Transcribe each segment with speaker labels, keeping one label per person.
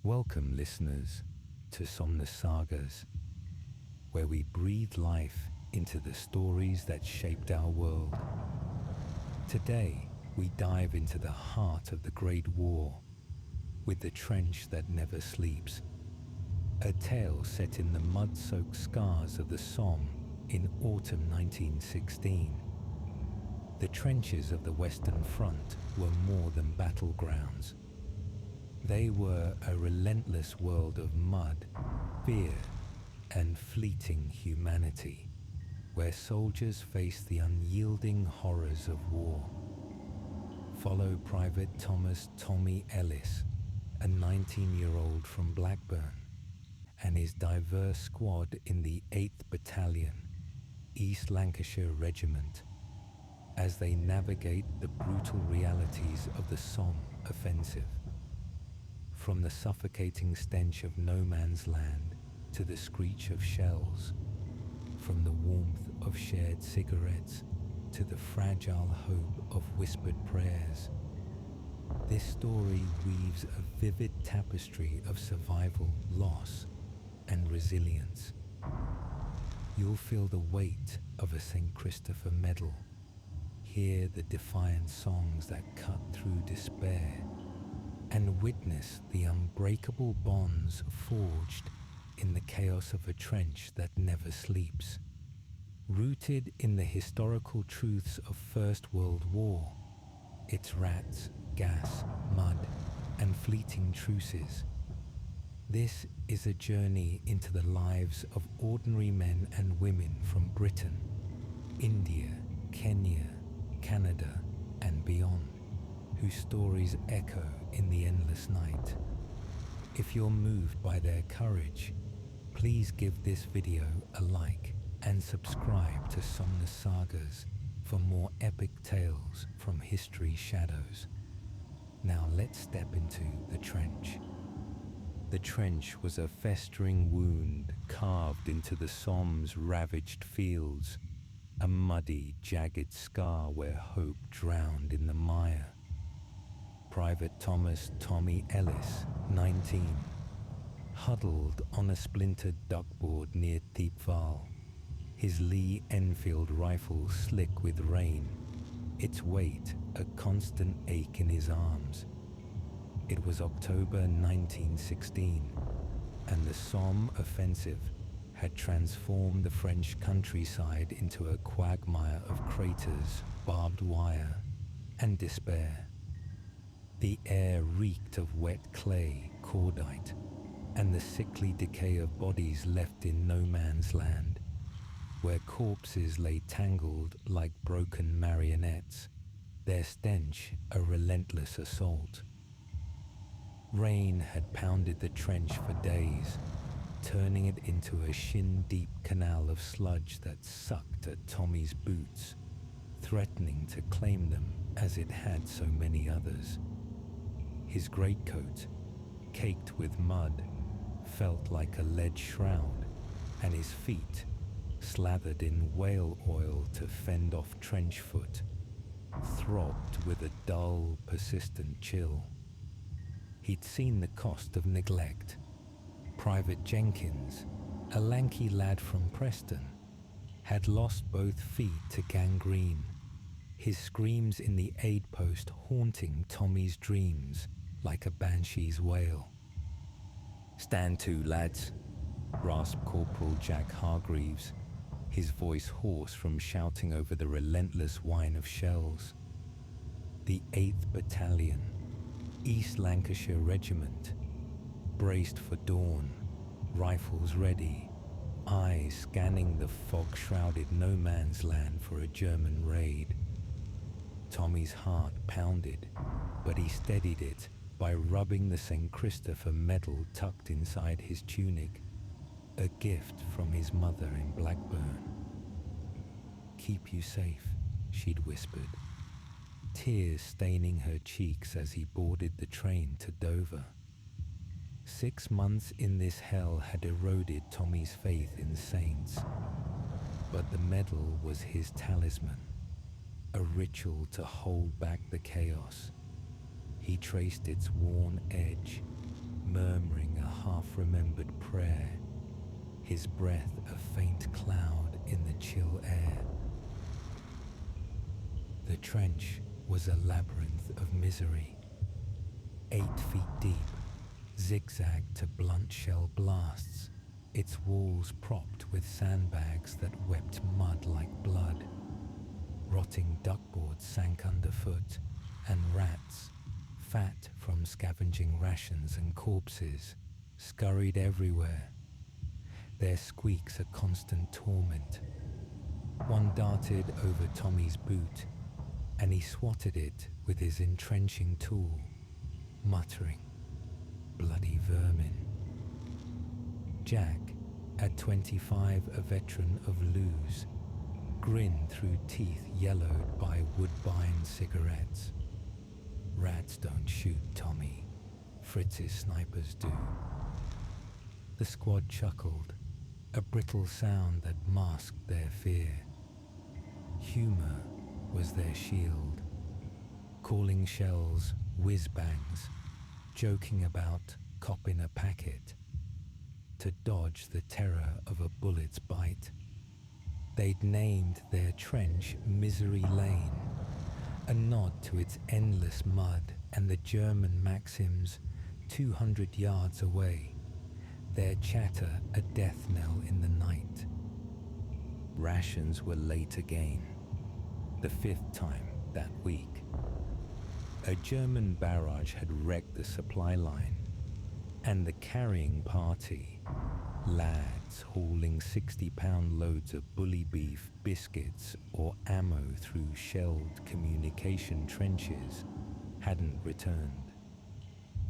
Speaker 1: Welcome, listeners, to Somnus Sagas, where we breathe life into the stories that shaped our world. Today, we dive into the heart of the Great War with the trench that never sleeps, a tale set in the mud-soaked scars of the Somme in autumn 1916. The trenches of the Western Front were more than battlegrounds. They were a relentless world of mud, fear, and fleeting humanity, where soldiers faced the unyielding horrors of war. Follow Private Thomas "Tommy" Ellis, a 19-year-old from Blackburn, and his diverse squad in the 8th Battalion, East Lancashire Regiment, as they navigate the brutal realities of the Somme offensive. From the suffocating stench of no man's land to the screech of shells, from the warmth of shared cigarettes to the fragile hope of whispered prayers, this story weaves a vivid tapestry of survival, loss, and resilience. You'll feel the weight of a St. Christopher medal, hear the defiant songs that cut through despair, and witness the unbreakable bonds forged in the chaos of a trench that never sleeps. Rooted in the historical truths of First World War, its rats, gas, mud, and fleeting truces, this is a journey into the lives of ordinary men and women from Britain, India, Kenya, Canada, and beyond, whose stories echo in the endless night. If you're moved by their courage, please give this video a like and subscribe to Somnus Sagas for more epic tales from history's shadows. Now let's step into the trench. The trench was a festering wound carved into the Somme's ravaged fields, a muddy, jagged scar where hope drowned in the mire. Private Thomas "Tommy" Ellis, 19, huddled on a splintered duckboard near Thiepval, his Lee Enfield rifle slick with rain, its weight a constant ache in his arms. It was October 1916, and the Somme offensive had transformed the French countryside into a quagmire of craters, barbed wire, and despair. The air reeked of wet clay, cordite, and the sickly decay of bodies left in no man's land, where corpses lay tangled like broken marionettes, their stench a relentless assault. Rain had pounded the trench for days, turning it into a shin-deep canal of sludge that sucked at Tommy's boots, threatening to claim them as it had so many others. His greatcoat, caked with mud, felt like a lead shroud, and his feet, slathered in whale oil to fend off trench foot, throbbed with a dull, persistent chill. He'd seen the cost of neglect. Private Jenkins, a lanky lad from Preston, had lost both feet to gangrene, his screams in the aid post haunting Tommy's dreams like a banshee's wail. "Stand to, lads," rasped Corporal Jack Hargreaves, his voice hoarse from shouting over the relentless whine of shells. The 8th Battalion, East Lancashire Regiment, braced for dawn, rifles ready, eyes scanning the fog-shrouded no man's land for a German raid. Tommy's heart pounded, but he steadied it by rubbing the St. Christopher medal tucked inside his tunic, a gift from his mother in Blackburn. "Keep you safe," she'd whispered, tears staining her cheeks as he boarded the train to Dover. 6 months in this hell had eroded Tommy's faith in saints, but the medal was his talisman, a ritual to hold back the chaos. He traced its worn edge, murmuring a half-remembered prayer, his breath a faint cloud in the chill air. The trench was a labyrinth of misery, 8 feet deep, zigzagged to blunt shell blasts, its walls propped with sandbags that wept mud like blood. Rotting duckboards sank underfoot, and rats, fat from scavenging rations and corpses, scurried everywhere, their squeaks a constant torment. One darted over Tommy's boot, and he swatted it with his entrenching tool, muttering, "Bloody vermin." Jack, at 25 a veteran of Lewes, grinned through teeth yellowed by Woodbine cigarettes. "Rats don't shoot, Tommy. Fritz's snipers do." The squad chuckled, a brittle sound that masked their fear. Humor was their shield, calling shells whiz-bangs, joking about copping a packet. To dodge the terror of a bullet's bite, they'd named their trench Misery Lane, a nod to its endless mud and the German Maxims 200 yards away, their chatter a death knell in the night. Rations were late again, the 5th time that week. A German barrage had wrecked the supply line, and the carrying party, lads hauling 60-pound loads of bully beef, biscuits, or ammo through shelled communication trenches, hadn't returned.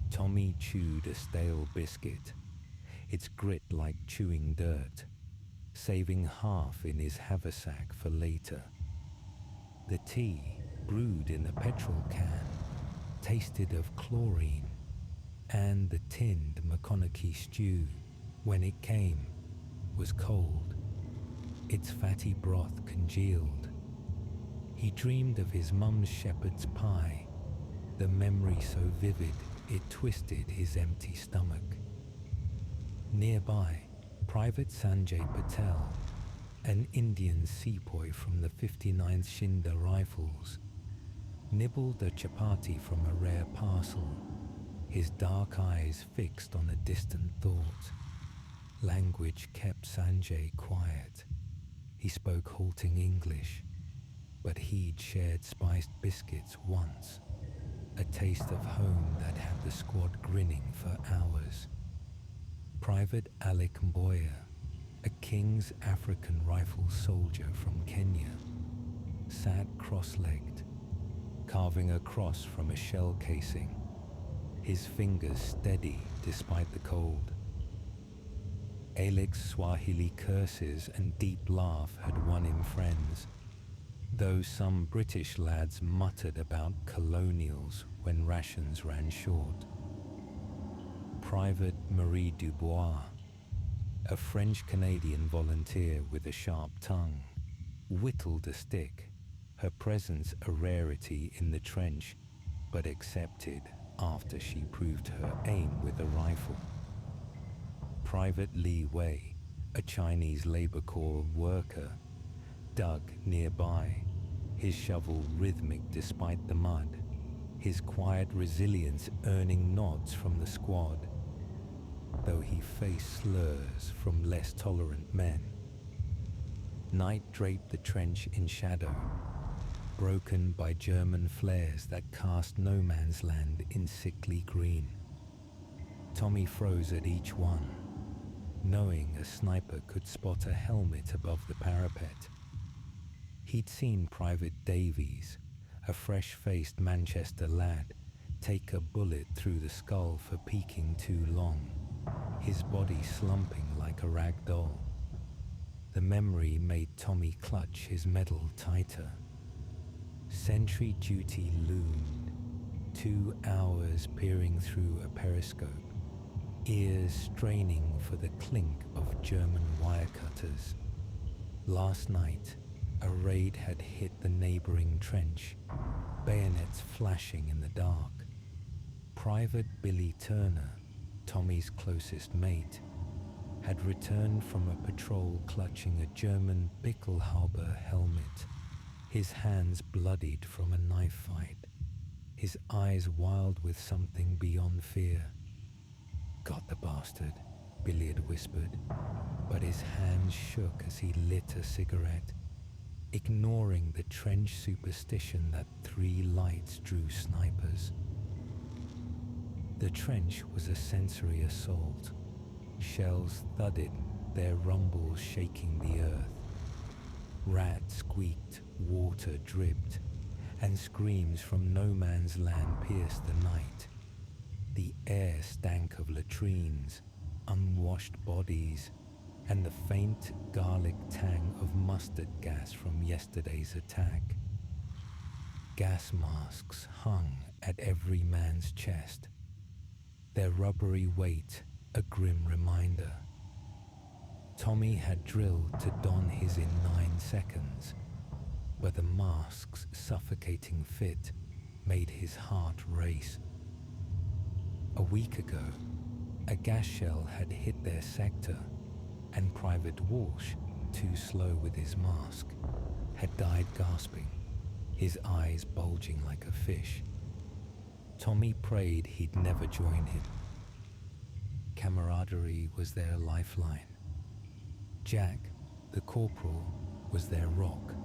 Speaker 1: Tommy chewed a stale biscuit, its grit like chewing dirt, saving half in his haversack for later. The tea, brewed in a petrol can, tasted of chlorine, and the tinned McConaughey stew, when it came, was cold, its fatty broth congealed. He dreamed of his mum's shepherd's pie, the memory so vivid it twisted his empty stomach. Nearby, Private Sanjay Patel, an Indian sepoy from the 59th Shinda Rifles, nibbled a chapati from a rare parcel, his dark eyes fixed on a distant thought. Language kept Sanjay quiet. He spoke halting English, but he'd shared spiced biscuits once, a taste of home that had the squad grinning for hours. Private Alec Mboya, a King's African rifle soldier from Kenya, sat cross-legged, carving a cross from a shell casing, his fingers steady despite the cold. Alec's Swahili curses and deep laugh had won him friends, though some British lads muttered about colonials when rations ran short. Private Marie Dubois, a French-Canadian volunteer with a sharp tongue, whittled a stick, her presence a rarity in the trench, but accepted after she proved her aim with a rifle. Private Li Wei, a Chinese Labour Corps worker, dug nearby, his shovel rhythmic despite the mud, his quiet resilience earning nods from the squad, though he faced slurs from less tolerant men. Night draped the trench in shadow, broken by German flares that cast no man's land in sickly green. Tommy froze at each one, knowing a sniper could spot a helmet above the parapet. He'd seen Private Davies, a fresh-faced Manchester lad, take a bullet through the skull for peeking too long, his body slumping like a rag doll. The memory made Tommy clutch his medal tighter. Sentry duty loomed, 2 hours peering through a periscope, ears straining for the clink of German wire cutters. Last night, a raid had hit the neighboring trench, bayonets flashing in the dark. Private Billy Turner, Tommy's closest mate, had returned from a patrol clutching a German Pickelhaube helmet, his hands bloodied from a knife fight, his eyes wild with something beyond fear. "Got the bastard," Billiard whispered, but his hands shook as he lit a cigarette, ignoring the trench superstition that 3 lights drew snipers. The trench was a sensory assault. Shells thudded, their rumbles shaking the earth. Rats squeaked, water dripped, and screams from no man's land pierced the night. The air stank of latrines, unwashed bodies, and the faint garlic tang of mustard gas from yesterday's attack. Gas masks hung at every man's chest, their rubbery weight a grim reminder. Tommy had drilled to don his in 9 seconds, but the mask's suffocating fit made his heart race. A week ago, a gas shell had hit their sector, and Private Walsh, too slow with his mask, had died gasping, his eyes bulging like a fish. Tommy prayed he'd never join him. Camaraderie was their lifeline. Jack, the corporal, was their rock,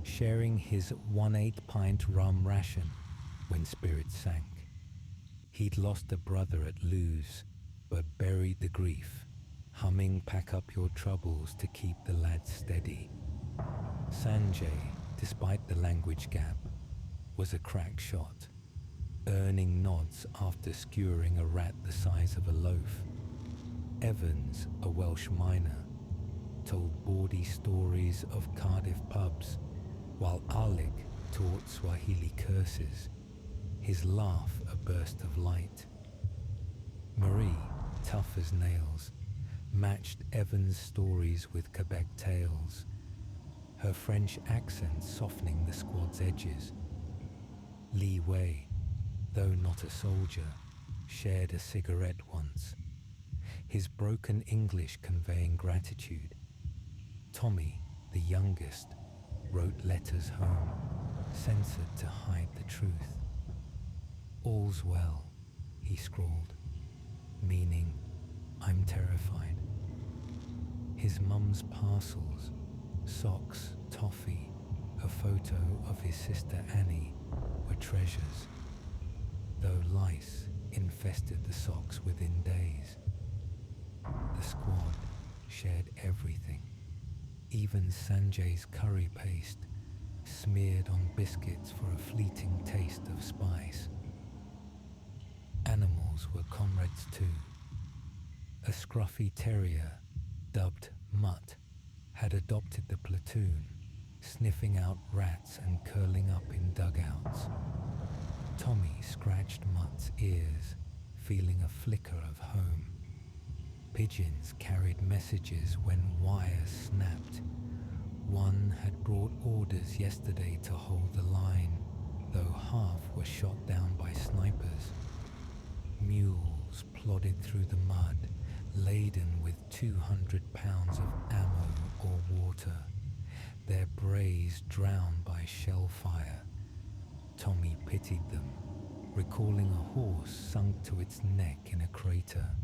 Speaker 1: sharing his 1/8 pint rum ration when spirits sank. He'd lost a brother at Lewes, but buried the grief, humming "Pack Up Your Troubles" to keep the lads steady. Sanjay, despite the language gap, was a crack shot, earning nods after skewering a rat the size of a loaf. Evans, a Welsh miner, told bawdy stories of Cardiff pubs, while Alec taught Swahili curses, his laugh a burst of light. Marie, tough as nails, matched Evans' stories with Quebec tales, her French accent softening the squad's edges. Li Wei, though not a soldier, shared a cigarette once, his broken English conveying gratitude. Tommy, the youngest, wrote letters home, censored to hide the truth. "All's well," he scrawled, meaning, "I'm terrified." His mum's parcels, socks, toffee, a photo of his sister Annie, were treasures, though lice infested the socks within days. The squad shared everything, even Sanjay's curry paste, smeared on biscuits for a fleeting taste of spice. Animals were comrades too. A scruffy terrier, dubbed Mutt, had adopted the platoon, sniffing out rats and curling up in dugouts. Tommy scratched Mutt's ears, feeling a flicker of home. Pigeons carried messages when wires snapped. One had brought orders yesterday to hold the line, though half were shot down by snipers. Mules plodded through the mud, laden with 200 pounds of ammo or water, their brays drowned by shell fire. Tommy pitied them, recalling a horse sunk to its neck in a crater,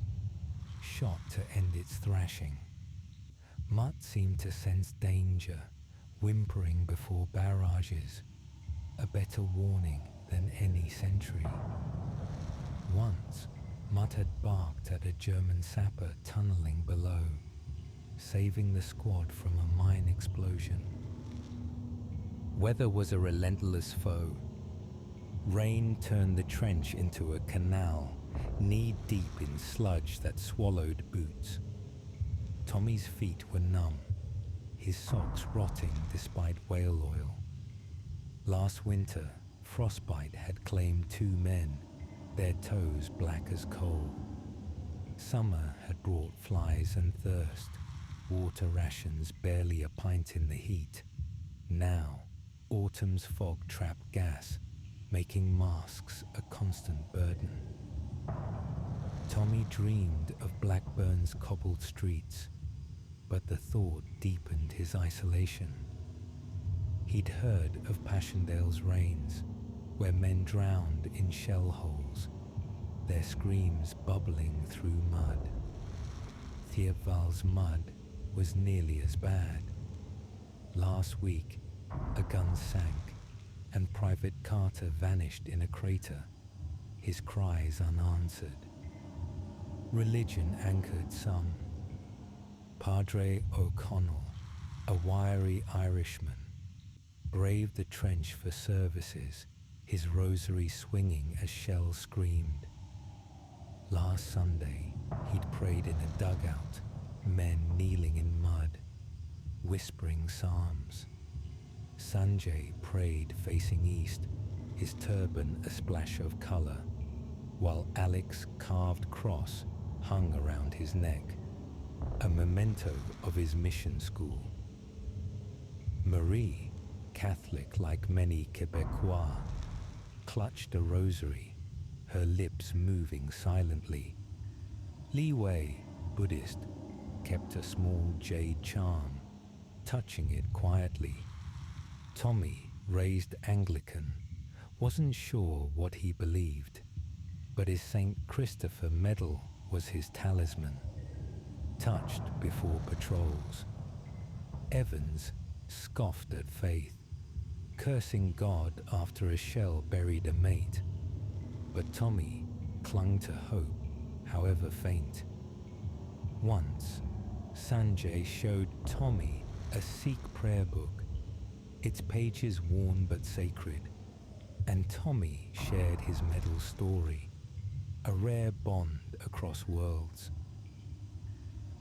Speaker 1: shot to end its thrashing. Mutt seemed to sense danger, whimpering before barrages, a better warning than any sentry. Once, Mutt had barked at a German sapper tunneling below, saving the squad from a mine explosion. Weather was a relentless foe. Rain turned the trench into a canal, knee-deep in sludge that swallowed boots. Tommy's feet were numb, his socks rotting despite whale oil. Last winter, frostbite had claimed 2 men, their toes black as coal. Summer had brought flies and thirst, water rations barely a pint in the heat. Now, autumn's fog trapped gas, making masks a constant burden. Tommy dreamed of Blackburn's cobbled streets, but the thought deepened his isolation. He'd heard of Passchendaele's rains, where men drowned in shell holes, their screams bubbling through mud. Thiepval's mud was nearly as bad. Last week, a gun sank, and Private Carter vanished in a crater, his cries unanswered. Religion anchored some. Padre O'Connell, a wiry Irishman, braved the trench for services, his rosary swinging as shells screamed. Last Sunday, he'd prayed in a dugout, men kneeling in mud, whispering psalms. Sanjay prayed facing east, his turban a splash of colour, while Alec's carved cross hung around his neck, a memento of his mission school. Marie, Catholic like many Quebecois, clutched a rosary, her lips moving silently. Li Wei, Buddhist, kept a small jade charm, touching it quietly. Tommy, raised Anglican, wasn't sure what he believed, but his St. Christopher medal was his talisman, touched before patrols. Evans scoffed at faith, cursing God after a shell buried a mate. But Tommy clung to hope, however faint. Once, Sanjay showed Tommy a Sikh prayer book, its pages worn but sacred, and Tommy shared his medal story, a rare bond across worlds.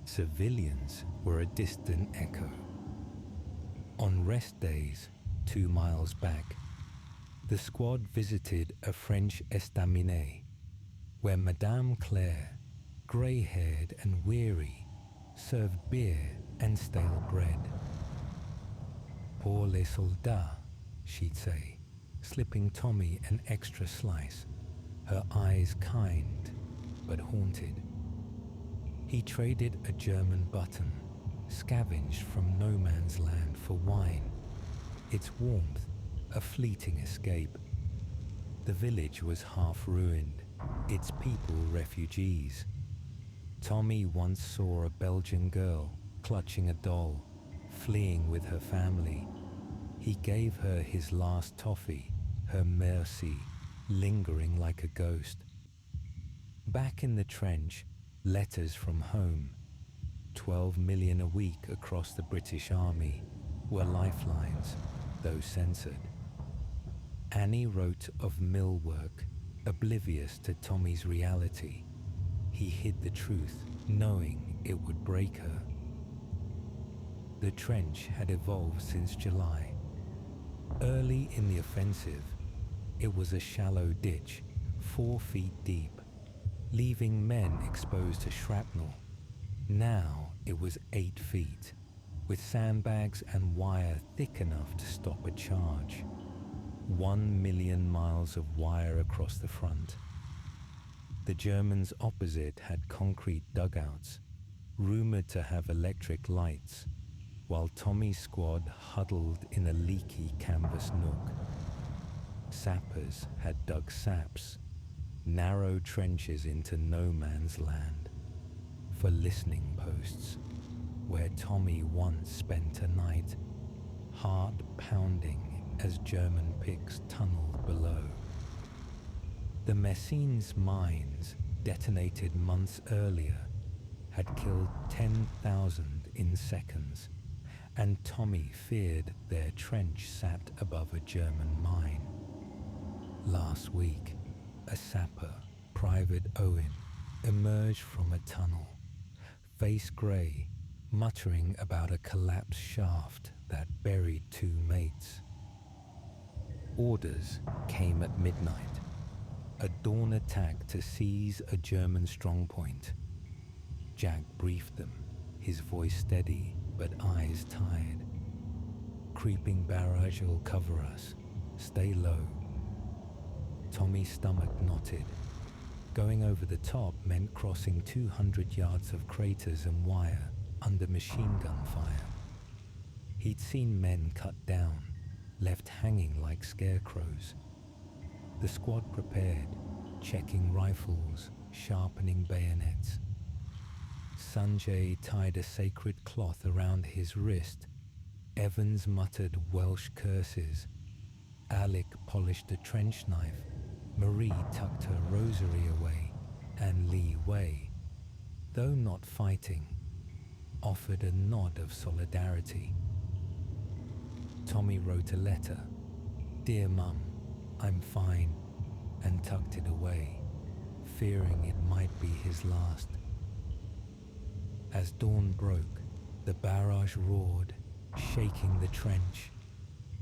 Speaker 1: Civilians were a distant echo. On rest days, 2 miles back, the squad visited a French estaminet, where Madame Claire, grey-haired and weary, served beer and stale bread. Pour les soldats, she'd say, slipping Tommy an extra slice, her eyes kind but haunted. He traded a German button, scavenged from no man's land for wine, its warmth a fleeting escape. The village was half ruined, its people refugees. Tommy once saw a Belgian girl clutching a doll, fleeing with her family. He gave her his last toffee, her merci, lingering like a ghost. Back in the trench, letters from home, 12 million a week across the British Army, were lifelines, though censored. Annie wrote of mill work, oblivious to Tommy's reality. He hid the truth, knowing it would break her. The trench had evolved since July. Early in the offensive, it was a shallow ditch, 4 feet deep, leaving men exposed to shrapnel. Now it was 8 feet, with sandbags and wire thick enough to stop a charge. 1 million miles of wire across the front. The Germans opposite had concrete dugouts, rumored to have electric lights, while Tommy's squad huddled in a leaky canvas nook. Sappers had dug saps, narrow trenches into no man's land, for listening posts, where Tommy once spent a night, heart pounding as German picks tunneled below. The Messines mines, detonated months earlier, had killed 10,000 in seconds, and Tommy feared their trench sat above a German mine. Last week, a sapper, Private Owen, emerged from a tunnel, face grey, muttering about a collapsed shaft that buried 2 mates. Orders came at midnight, a dawn attack to seize a German strongpoint. Jack briefed them, his voice steady but eyes tired. Creeping barrage will cover us. Stay low. Tommy's stomach knotted. Going over the top meant crossing 200 yards of craters and wire under machine gun fire. He'd seen men cut down, left hanging like scarecrows. The squad prepared, checking rifles, sharpening bayonets. Sanjay tied a sacred cloth around his wrist. Evans muttered Welsh curses. Alec polished a trench knife. Marie tucked her rosary away, and Lee Wei, though not fighting, offered a nod of solidarity. Tommy wrote a letter, "Dear Mum, I'm fine," and tucked it away, fearing it might be his last. As dawn broke, the barrage roared, shaking the trench.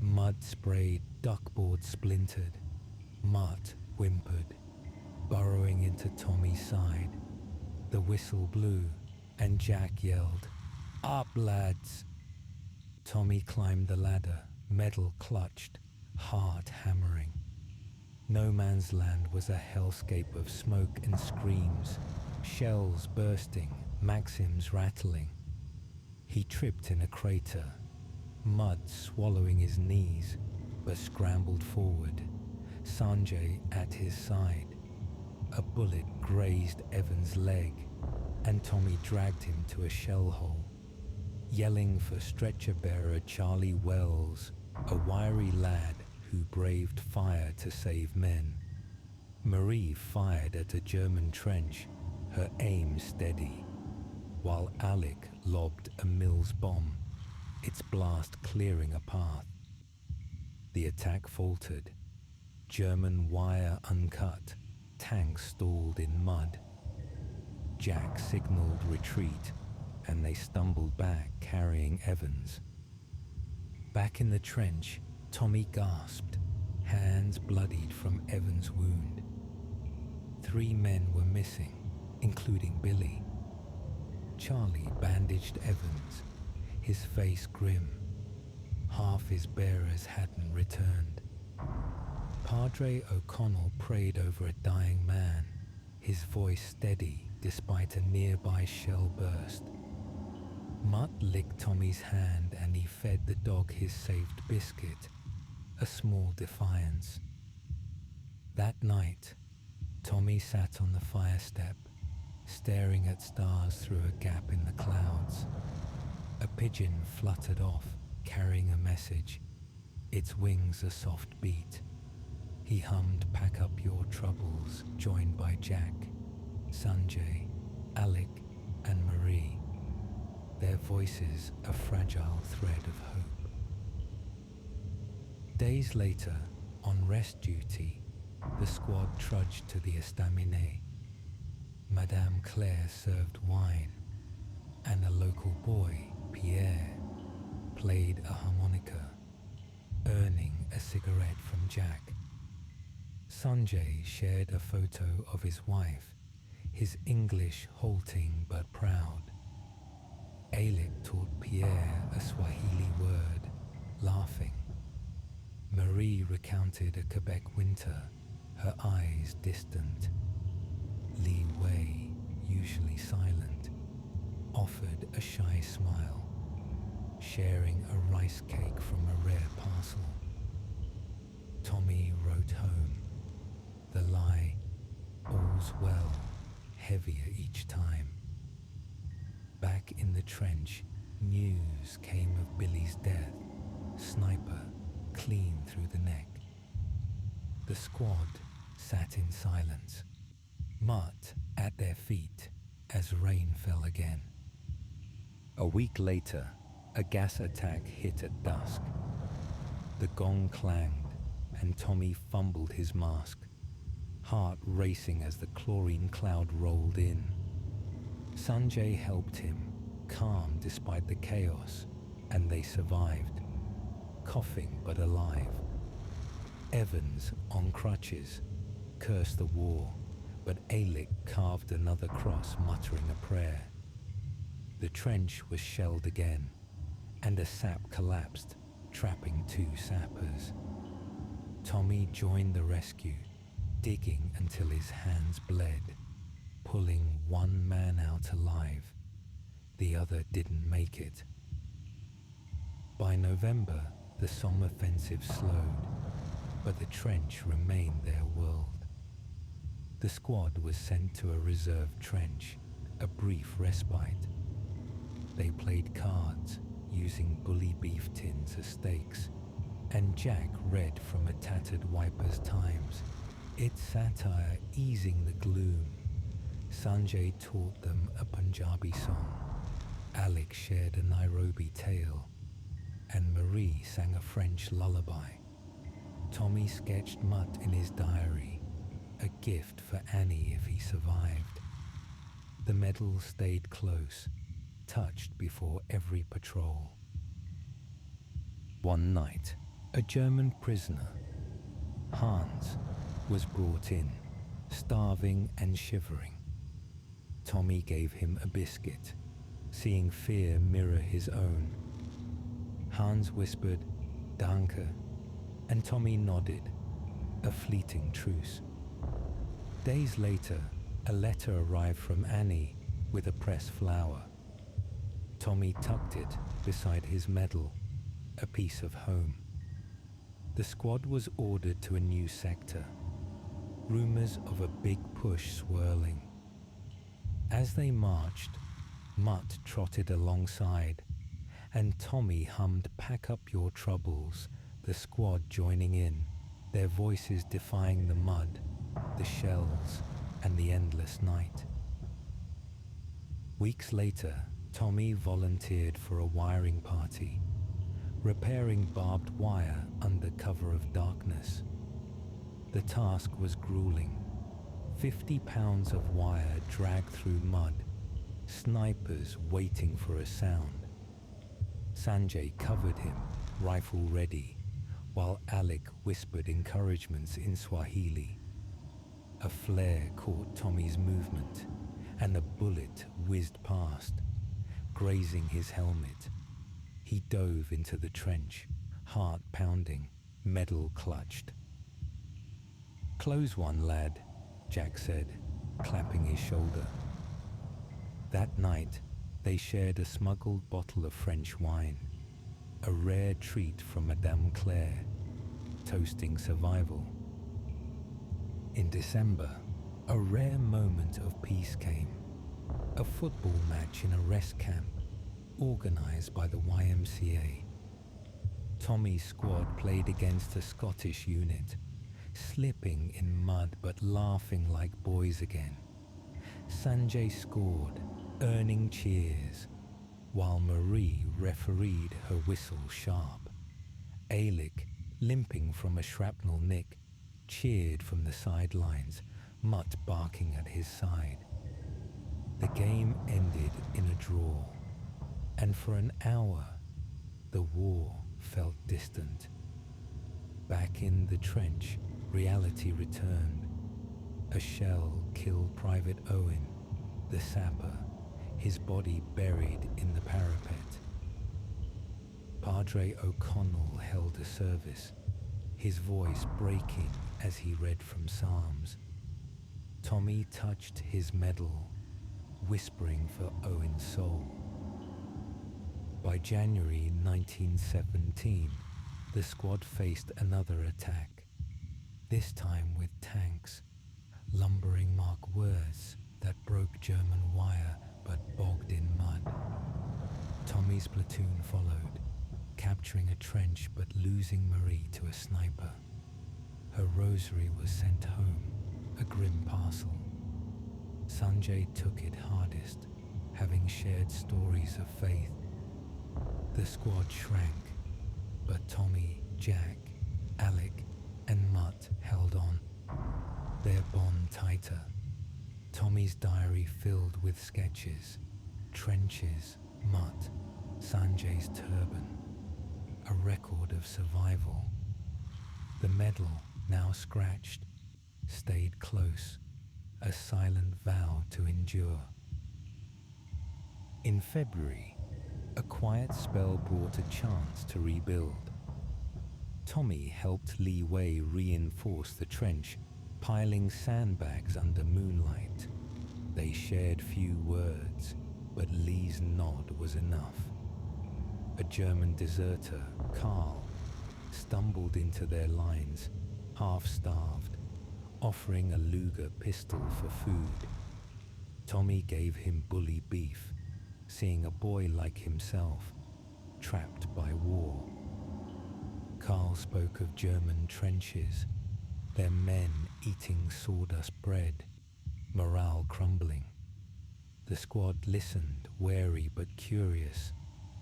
Speaker 1: Mud sprayed, duckboard splintered. Mutt whimpered, burrowing into Tommy's side. The whistle blew, and Jack yelled, "Up, lads!" Tommy climbed the ladder, metal clutched, heart hammering. No Man's Land was a hellscape of smoke and screams, shells bursting, Maxims rattling. He tripped in a crater, mud swallowing his knees, but scrambled forward, Sanjay at his side. A bullet grazed Evan's leg, and Tommy dragged him to a shell hole. Yelling for stretcher bearer Charlie Wells, a wiry lad who braved fire to save men. Marie fired at a German trench, her aim steady, while Alec lobbed a Mills bomb, its blast clearing a path. The attack faltered. German wire uncut, tanks stalled in mud. Jack signaled retreat, and they stumbled back carrying Evans. Back in the trench, Tommy gasped, hands bloodied from Evans' wound. 3 men were missing, including Billy. Charlie bandaged Evans, his face grim. Half his bearers hadn't returned. Padre O'Connell prayed over a dying man, his voice steady despite a nearby shell burst. Mutt licked Tommy's hand and he fed the dog his saved biscuit, a small defiance. That night, Tommy sat on the fire step, staring at stars through a gap in the clouds. A pigeon fluttered off, carrying a message, its wings a soft beat. He hummed Pack Up Your Troubles, joined by Jack, Sanjay, Alec, and Marie, their voices a fragile thread of hope. Days later, on rest duty, the squad trudged to the estaminet. Madame Claire served wine, and a local boy, Pierre, played a harmonica, earning a cigarette from Jack. Sanjay shared a photo of his wife, his English halting but proud. Alec taught Pierre a Swahili word, laughing. Marie recounted a Quebec winter, her eyes distant. Li Wei, usually silent, offered a shy smile, sharing a rice cake from a rare parcel. Tommy wrote home, the lie, all's well, heavier each time. Back in the trench, news came of Billy's death, sniper, clean through the neck. The squad sat in silence, Mutt at their feet as rain fell again. A week later, a gas attack hit at dusk. The gong clanged, and Tommy fumbled his mask, heart racing as the chlorine cloud rolled in. Sanjay helped him, calm despite the chaos, and they survived, coughing but alive. Evans, on crutches, cursed the war, but Alec carved another cross, muttering a prayer. The trench was shelled again, and a sap collapsed, trapping 2 sappers. Tommy joined the rescue, digging until his hands bled, pulling one man out alive. The other didn't make it. By November, the Somme offensive slowed, but the trench remained their world. The squad was sent to a reserve trench, a brief respite. They played cards, using bully beef tins as stakes, and Jack read from a tattered wiper's Times, its satire easing the gloom. Sanjay taught them a Punjabi song, Alex shared a Nairobi tale, and Marie sang a French lullaby. Tommy sketched Mutt in his diary, a gift for Annie if he survived. The medal stayed close, touched before every patrol. One night, a German prisoner, Hans, was brought in, starving and shivering. Tommy gave him a biscuit, seeing fear mirror his own. Hans whispered, "Danke," and Tommy nodded, a fleeting truce. Days later, a letter arrived from Annie with a pressed flower. Tommy tucked it beside his medal, a piece of home. The squad was ordered to a new sector, rumors of a big push swirling. As they marched, Mutt trotted alongside, and Tommy hummed "Pack Up Your Troubles," the squad joining in, their voices defying the mud, the shells, and the endless night. Weeks later, Tommy volunteered for a wiring party, repairing barbed wire under cover of darkness. The task was grueling. 50 pounds of wire dragged through mud, snipers waiting for a sound. Sanjay covered him, rifle ready, while Alec whispered encouragements in Swahili. A flare caught Tommy's movement, and a bullet whizzed past, grazing his helmet. He dove into the trench, heart pounding, medal clutched. "Close one, lad," Jack said, clapping his shoulder. That night, they shared a smuggled bottle of French wine, a rare treat from Madame Claire, toasting survival. In December, a rare moment of peace came, a football match in a rest camp, organized by the YMCA. Tommy's squad played against a Scottish unit, slipping in mud but laughing like boys again. Sanjay scored, earning cheers, while Marie refereed her whistle sharp. Alec, limping from a shrapnel nick, cheered from the sidelines, Mutt barking at his side. The game ended in a draw, and for an hour, the war felt distant. Back in the trench, reality returned. A shell killed Private Owen, the sapper, his body buried in the parapet. Padre O'Connell held a service, his voice breaking as he read from Psalms. Tommy touched his medal, whispering for Owen's soul. By January 1917, the squad faced another attack, this time with tanks, lumbering Mark words that broke German wire but bogged in mud. Tommy's platoon followed, capturing a trench but losing Marie to a sniper. Her rosary was sent home, a grim parcel. Sanjay took it hardest, having shared stories of faith. The squad shrank, but Tommy, Jack, Alec, and Mutt held on, their bond tighter. Tommy's diary filled with sketches, trenches, Mutt, Sanjay's turban, a record of survival. The medal, now scratched, stayed close, a silent vow to endure. In February, a quiet spell brought a chance to rebuild. Tommy helped Lee Wei reinforce the trench, Piling sandbags under moonlight, they shared few words, but Lee's nod was enough. A German deserter, Karl, stumbled into their lines, half-starved, offering a Luger pistol for food. Tommy gave him bully beef, seeing a boy like himself trapped by war. Karl spoke of German trenches, their men eating sawdust bread, morale crumbling. The squad listened, wary but curious,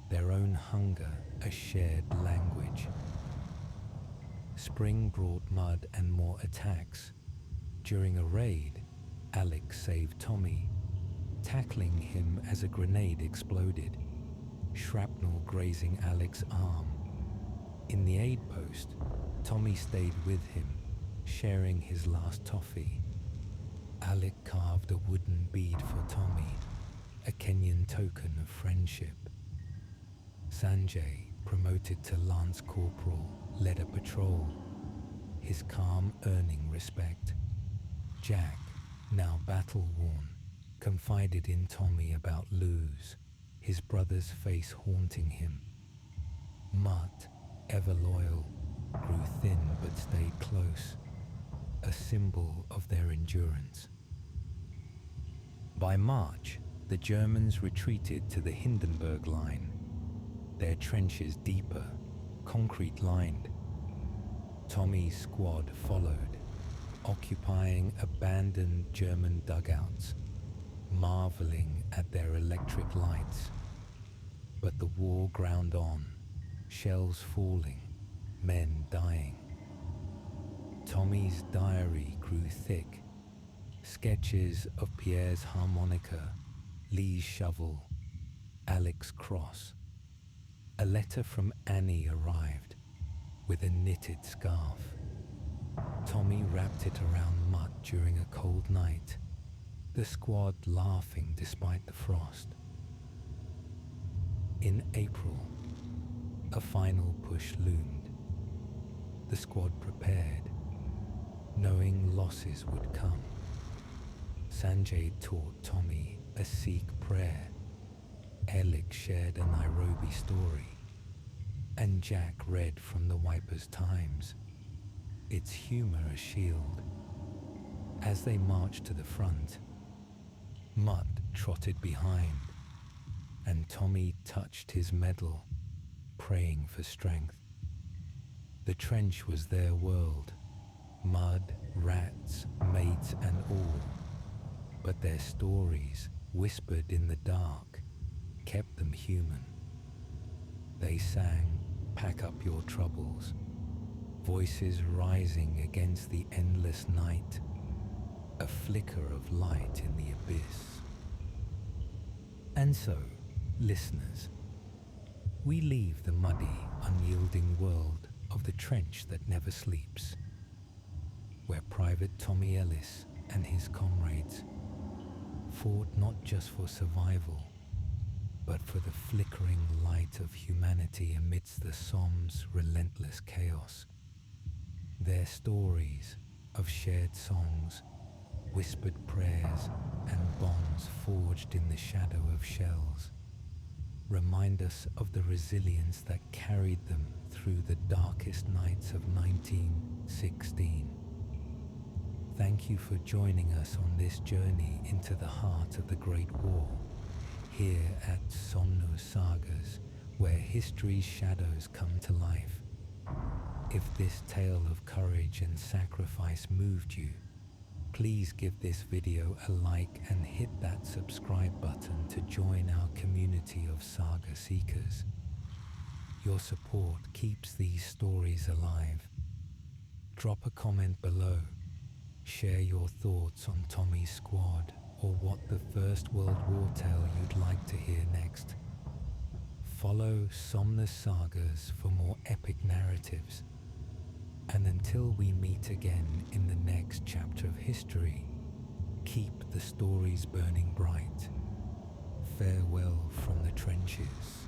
Speaker 1: their own hunger a shared language. Spring brought mud and more attacks. During a raid, Alex saved Tommy, tackling him as a grenade exploded, shrapnel grazing Alex's arm. In the aid post, Tommy stayed with him, sharing his last toffee. Alec carved a wooden bead for Tommy, a Kenyan token of friendship. Sanjay, promoted to Lance Corporal, led a patrol, his calm earning respect. Jack, now battle-worn, confided in Tommy about Luz, his brother's face haunting him. Mutt, ever loyal, grew thin but stayed close, a symbol of their endurance. By March, the Germans retreated to the Hindenburg Line, their trenches deeper, concrete-lined. Tommy's squad followed, occupying abandoned German dugouts, marveling at their electric lights. But the war ground on, shells falling, men dying. Tommy's diary grew thick, sketches of Pierre's harmonica, Lee's shovel, Alec's cross. A letter from Annie arrived, with a knitted scarf. Tommy wrapped it around Mutt during a cold night, the squad laughing despite the frost. In April, a final push loomed. The squad prepared, knowing losses would come. Sanjay taught Tommy a Sikh prayer. Ellis shared a Nairobi story, and Jack read from the Wipers' Times, its humor a shield. As they marched to the front, Mutt trotted behind, and Tommy touched his medal, praying for strength. The trench was their world, mud, rats, mates and all, but their stories, whispered in the dark, kept them human. They sang, "Pack up your troubles," voices rising against the endless night, a flicker of light in the abyss. And so, listeners, we leave the muddy, unyielding world of the trench that never sleeps, where Private Tommy Ellis and his comrades fought not just for survival, but for the flickering light of humanity amidst the Somme's relentless chaos. Their stories of shared songs, whispered prayers, and bonds forged in the shadow of shells remind us of the resilience that carried them through the darkest nights of 1916. Thank you for joining us on this journey into the heart of the Great War, here at Somnus Sagas, where history's shadows come to life. If this tale of courage and sacrifice moved you, please give this video a like and hit that subscribe button to join our community of saga seekers. Your support keeps these stories alive. Drop a comment below. Share your thoughts on Tommy's squad or what the First World War tale you'd like to hear next. Follow Somnus Sagas for more epic narratives. And until we meet again in the next chapter of history, keep the stories burning bright. Farewell from the trenches.